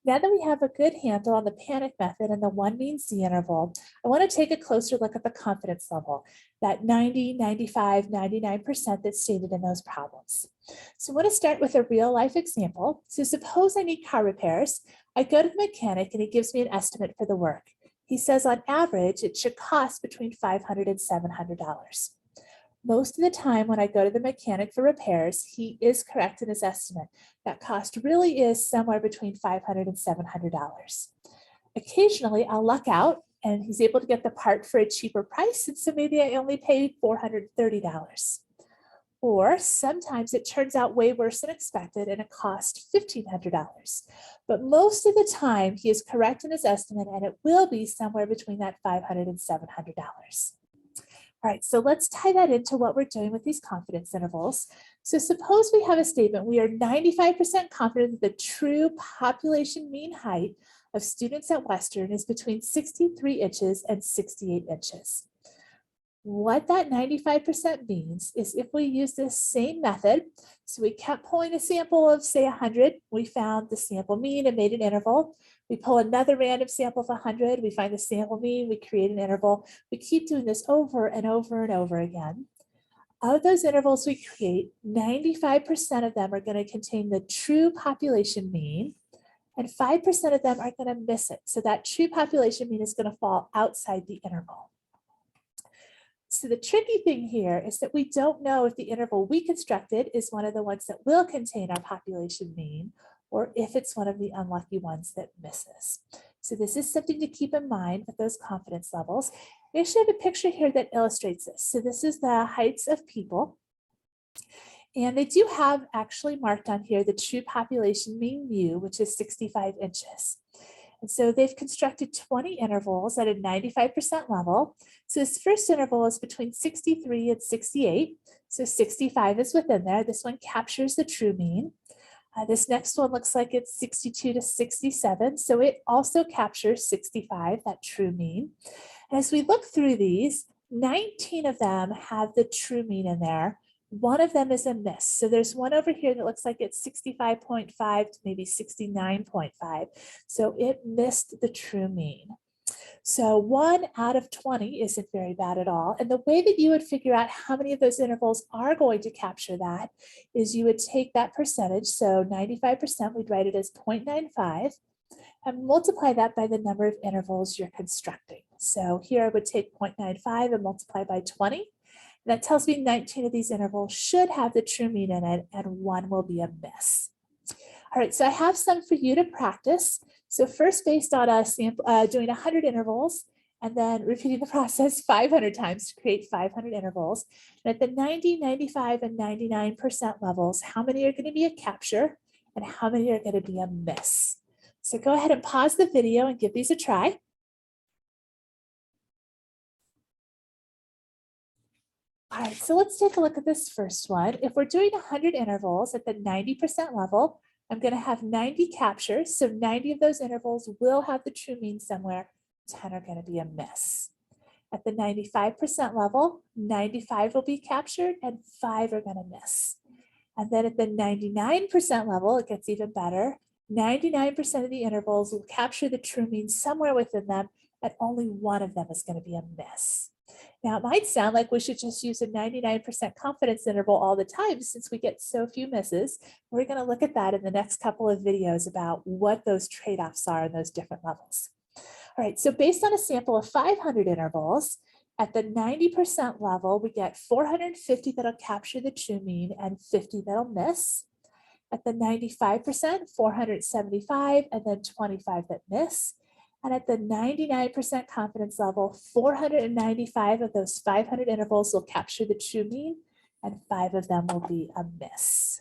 Now that we have a good handle on the panic method and the one mean Z interval, I want to take a closer look at the confidence level, that 90, 95, 99% that's stated in those problems. So I want to start with a real life example. So suppose I need car repairs. I go to the mechanic and he gives me an estimate for the work. He says on average, it should cost between $500 and $700. Most of the time when I go to the mechanic for repairs, he is correct in his estimate. That cost really is somewhere between $500 and $700. Occasionally I'll luck out and he's able to get the part for a cheaper price, and so maybe I only paid $430. Or sometimes it turns out way worse than expected and it cost $1,500. But most of the time he is correct in his estimate, and it will be somewhere between that $500 and $700. All right, so let's tie that into what we're doing with these confidence intervals. So suppose we have a statement, we are 95% confident that the true population mean height of students at Western is between 63 inches and 68 inches. What that 95% means is if we use this same method, so we kept pulling a sample of say 100, we found the sample mean and made an interval. We pull another random sample of 100, we find the sample mean, we create an interval. We keep doing this over and over and over again. Of those intervals we create, 95% of them are going to contain the true population mean, and 5% of them are going to miss it. So that true population mean is going to fall outside the interval. So the tricky thing here is that we don't know if the interval we constructed is one of the ones that will contain our population mean, or if it's one of the unlucky ones that misses. So this is something to keep in mind with those confidence levels. We actually have a picture here that illustrates this. So this is the heights of people. And they do have actually marked on here the true population mean mu, which is 65 inches. And so they've constructed 20 intervals at a 95% level. So this first interval is between 63 and 68. So 65 is within there. This one captures the true mean. This next one looks like it's 62 to 67. So it also captures 65, that true mean. And as we look through these, 19 of them have the true mean in there. One of them is a miss. So there's one over here that looks like it's 65.5 to maybe 69.5. So it missed the true mean. So 1 out of 20 isn't very bad at all. And the way that you would figure out how many of those intervals are going to capture that is you would take that percentage. So 95%, we'd write it as 0.95 and multiply that by the number of intervals you're constructing. So here I would take 0.95 and multiply by 20. That tells me 19 of these intervals should have the true mean in it, and one will be a miss. All right, so I have some for you to practice. So first, based on a sample, doing 100 intervals, and then repeating the process 500 times to create 500 intervals. And at the 90, 95, and 99% levels, how many are going to be a capture, and how many are going to be a miss? So go ahead and pause the video and give these a try. All right, so let's take a look at this first one. If we're doing 100 intervals at the 90% level, I'm going to have 90 captures. So 90 of those intervals will have the true mean somewhere. 10 are going to be a miss. At the 95% level, 95 will be captured and 5 are going to miss. And then at the 99% level, it gets even better. 99% of the intervals will capture the true mean somewhere within them, and only one of them is going to be a miss. Now, it might sound like we should just use a 99% confidence interval all the time since we get so few misses. We're going to look at that in the next couple of videos about what those trade-offs are in those different levels. All right, so based on a sample of 500 intervals, at the 90% level, we get 450 that'll capture the true mean and 50 that'll miss. At the 95%, 475 and then 25 that miss. And at the 99% confidence level, 495 of those 500 intervals will capture the true mean, and 5 of them will be a miss.